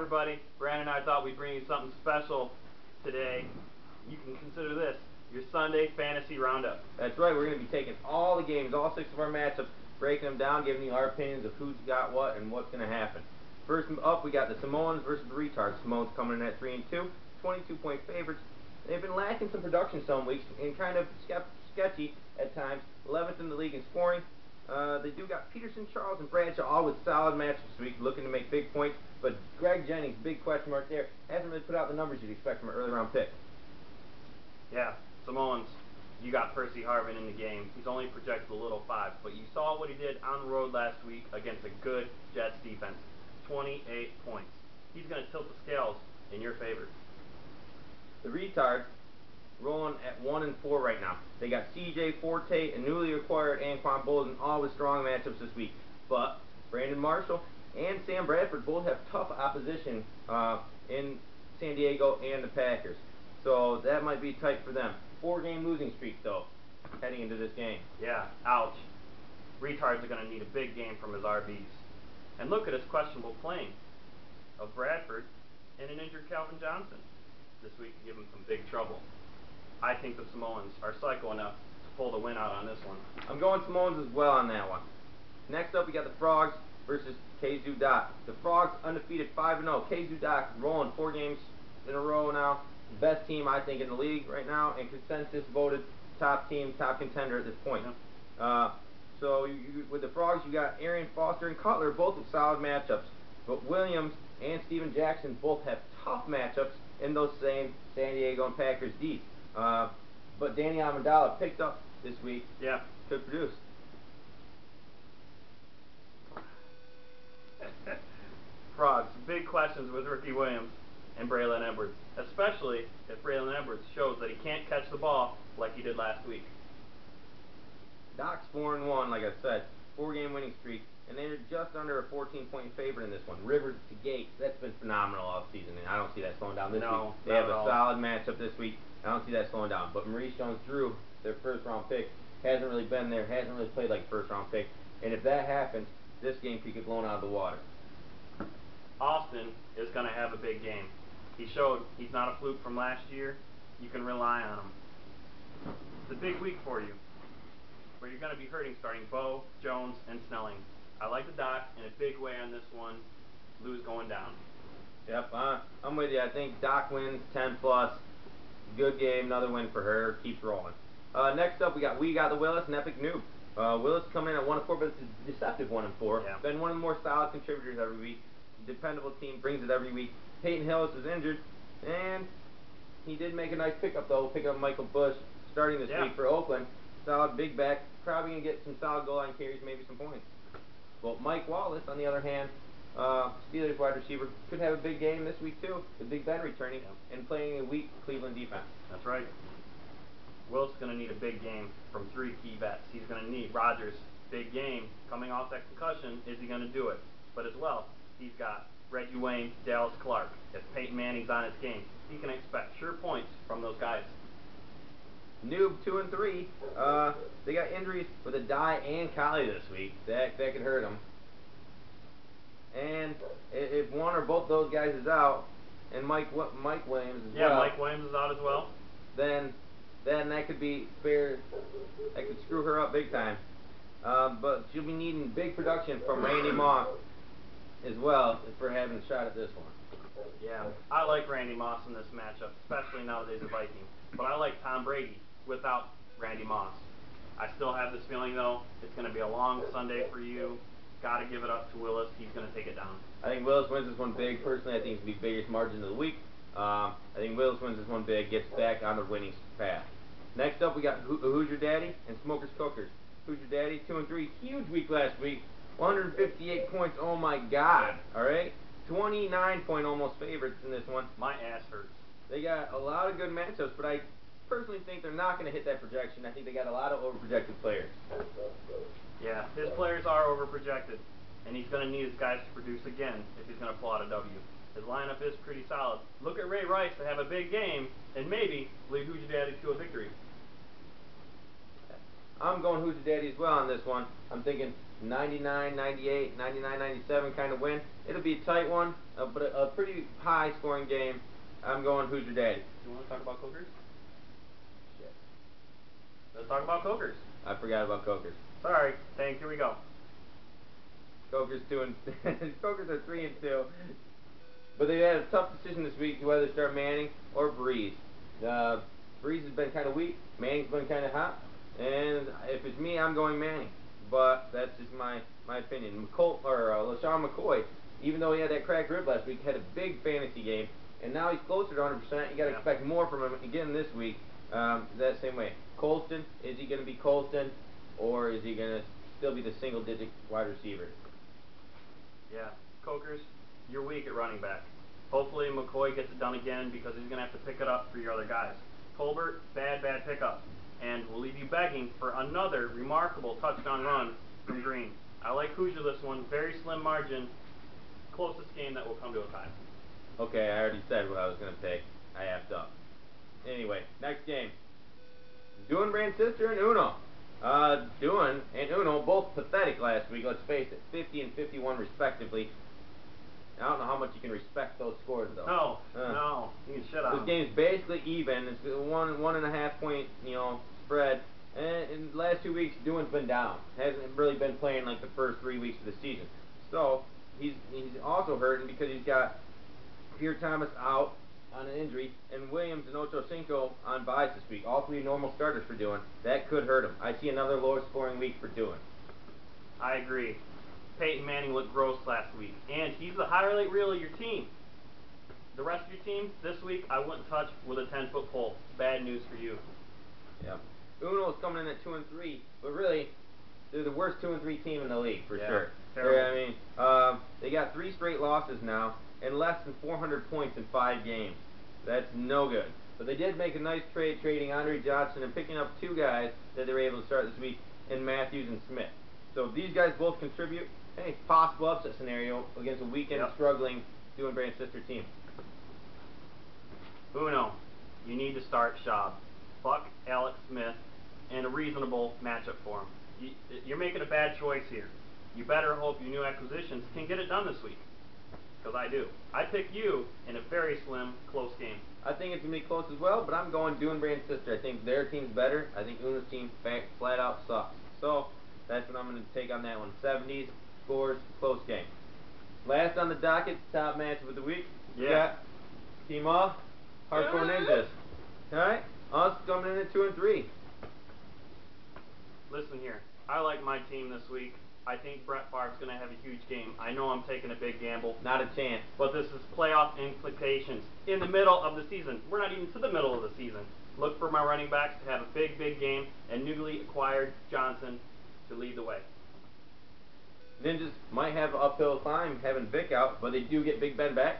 everybody. Brandon and I thought we'd bring you something special today. You can consider this your Sunday Fantasy Roundup. That's right, we're going to be taking all the games, all 6 of our matchups, breaking them down, giving you our opinions of who's got what and what's going to happen. First up, we got the Samoans versus the Retards. Samoans coming in at 3-2, 22-point favorites. They've been lacking some production some weeks and kind of sketchy at times. 11th in the league in scoring. They do got Peterson, Charles, and Bradshaw all with solid matches this week, looking to make big points. But Greg Jennings, big question mark there, hasn't really put out the numbers you'd expect from an early round pick. Yeah, Samoans, you got Percy Harvin in the game. He's only projected a little 5, but you saw what he did on the road last week against a good Jets defense. 28 points. He's going to tilt the scales in your favor. The Retards rolling at 1-4 right now. They got C.J. Forte and newly acquired Anquan Bolden, all with strong matchups this week. But Brandon Marshall and Sam Bradford both have tough opposition in San Diego and the Packers. So that might be tight for them. 4-game losing streak, though, heading into this game. Yeah, ouch. Retards are going to need a big game from his RBs. And look at his questionable playing of Bradford and an injured Calvin Johnson. This week could give him some big trouble. I think the Samoans are psycho enough to pull the win out on this one. I'm going Samoans as well on that one. Next up, we got the Frogs versus KZU Doc. The Frogs undefeated 5-0. KZU Doc rolling 4 games in a row now. Best team, I think, in the league right now, and consensus voted top team, top contender at this point. So with the Frogs, you got Arian Foster and Cutler, both with solid matchups. But Williams and Steven Jackson both have tough matchups in those same San Diego and Packers D. But Danny Amendola picked up this week. Yeah. Could produce. Frogs, big questions with Ricky Williams and Braylon Edwards, especially if Braylon Edwards shows that he can't catch the ball like he did last week. Doc's 4-1, like I said, 4-game winning streak, and they're just under a 14-point favorite in this one. Rivers to Gates, that's been phenomenal all season, and I don't see that slowing down this week. They have a solid matchup this week. I don't see that slowing down. But Maurice Jones-Drew, their first-round pick, hasn't really been there, hasn't really played like a first-round pick. And if that happens, this game could get blown out of the water. Austin is going to have a big game. He showed he's not a fluke from last year. You can rely on him. It's a big week for you, where you're going to be hurting starting Bo, Jones, and Snelling. I like the Doc in a big way on this one. Lou's going down. Yep, I'm with you. I think Doc wins 10+. Good game, another win for her. Keeps rolling. Next up, we got the Willis and Epic Noob. Willis coming in at 1-4, but it's a deceptive 1-4. Yeah. Been one of the more solid contributors every week. Dependable team, brings it every week. Peyton Hillis is injured, and he did make a nice pickup though. Pick up Michael Bush starting this week for Oakland. Solid big back. Probably gonna get some solid goal line carries, maybe some points. Well, Mike Wallace, on the other hand, Steelers wide receiver, could have a big game this week too, with Big Ben returning and playing a weak Cleveland defense. That's right. Will's going to need a big game from 3 key bets. He's going to need Rodgers, big game, coming off that concussion. Is he going to do it? But as well, he's got Reggie Wayne, Dallas Clark. If Peyton Manning's on his game, he can expect sure points from those guys. Noob 2-3. They got injuries with a Dye and Collie this week. That could hurt them. And if one or both those guys is out, and Mike Williams as well. Yeah, Mike Williams is out as well. Then that could be fair. That could screw her up big time. But she'll be needing big production from Randy Moss as well for having a shot at this one. Yeah, I like Randy Moss in this matchup, especially now that he's a Viking. But I like Tom Brady without Randy Moss. I still have this feeling, though, it's going to be a long Sunday for you. Got to give it up to Willis. He's going to take it down. I think Willis wins this one big. Personally, I think it's the biggest margin of the week. I think Willis wins this one big, gets back on the winning path. Next up, we got Who's Your Daddy and Smokers Cookers. Who's Your Daddy? 2-3. Huge week last week. 158 points. Oh my God. All right. 29-point almost favorites in this one. My ass hurts. They got a lot of good matchups, but I personally think they're not going to hit that projection. I think they got a lot of overprojected players. Yeah, his players are overprojected, and he's going to need his guys to produce again if he's going to pull out a W. His lineup is pretty solid. Look at Ray Rice to have a big game, and maybe lead Who's Your Daddy to a victory. I'm going Who's Your Daddy as well on this one. I'm thinking 99-98, 99-97 kind of win. It'll be a tight one, but a pretty high scoring game. I'm going Who's Your Daddy. You want to talk about Cokers? Shit. Let's talk about Cokers. I forgot about Cokers. Sorry. Thanks. Here we go. Cokers Cokers are 3-2. But they had a tough decision this week whether to start Manning or Breeze. Breeze has been kind of weak. Manning's been kind of hot. And if it's me, I'm going Manning. But that's just my opinion. LaShawn McCoy, even though he had that cracked rib last week, had a big fantasy game. And now he's closer to 100%. You got to expect more from him again this week. That same way. Colston, is he going to be Colston? Or is he going to still be the single-digit wide receiver? Yeah. Cokers, you're weak at running back. Hopefully McCoy gets it done again because he's going to have to pick it up for your other guys. Colbert, bad pickup. And will leave you begging for another remarkable touchdown run from Green. I like Hoosier this one. Very slim margin. Closest game that will come to a tie. Okay, I already said what I was going to pick. I effed up. Anyway, next game. Nuyen brand sister and Uno. Nuyen and Uno both pathetic last week, let's face it. 50 and 51 respectively. I don't know how much you can respect those scores though. No, you can shut up. This game's basically even. It's a 1.5 point, spread. And in the last 2 weeks, Nuyen's been down. Hasn't really been playing like the first 3 weeks of the season. So he's also hurting because he's got Pierre Thomas out on an injury and Williams and Ocho Cinco on byes this week. All three normal starters for Nuyen. That could hurt him. I see another lower scoring week for Nuyen. I agree. Peyton Manning looked gross last week, and he's the highlight reel of your team. The rest of your team, this week, I wouldn't touch with a 10-foot pole. Bad news for you. Yeah. Uno's coming in at 2-3, but really, they're the worst 2-3 team in the league for sure. Terrible. They got 3 straight losses now, and less than 400 points in 5 games. That's no good. But they did make a nice trade, trading Andre Johnson and picking up 2 guys that they were able to start this week in Matthews and Smith. So if these guys both contribute, hey, possible upset scenario against a weekend struggling Nuyen brand sister team. Uno, you need to start Schaub. Buck Alex Smith and a reasonable matchup for him. You're making a bad choice here. You better hope your new acquisitions can get it done this week. Because I do. I pick you in a very slim, close game. I think it's going to be close as well, but I'm going Nuyen brand sister. I think their team's better. I think Uno's team flat out sucks. So that's what I'm going to take on that one. 70s, scores, close game. Last on the docket, top matchup of the week. We got Team Off, Hardcore Ninjas. Alright, us coming in at 2-3. Listen here, I like my team this week. I think Brett Favre's going to have a huge game. I know I'm taking a big gamble. Not a chance. But this is playoff implications. In the middle of the season. We're not even to the middle of the season. Look for my running backs to have a big game, and newly acquired Johnson to lead the way. Ninjas might have an uphill climb having Vic out, but they do get Big Ben back.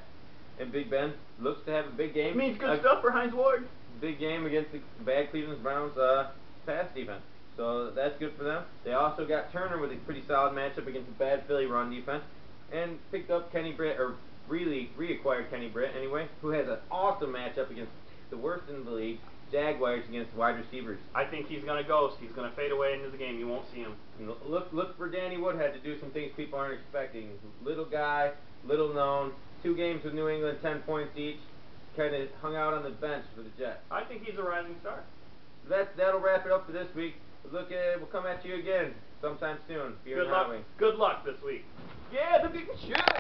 And Big Ben looks to have a big game. Means good stuff for Hines Ward. Big game against the bad Cleveland Browns pass defense. So that's good for them. They also got Turner with a pretty solid matchup against a bad Philly run defense. And picked up Kenny Britt, or really reacquired Kenny Britt anyway, who has an awesome matchup against the worst in the league, Jaguars, against wide receivers. I think he's going to ghost. He's going to fade away into the game. You won't see him. Look for Danny Woodhead to do some things people aren't expecting. Little guy, little known, 2 games with New England, 10 points each. Kind of hung out on the bench for the Jets. I think he's a rising star. That'll wrap it up for this week. We'll come at you again sometime soon. Good luck this week.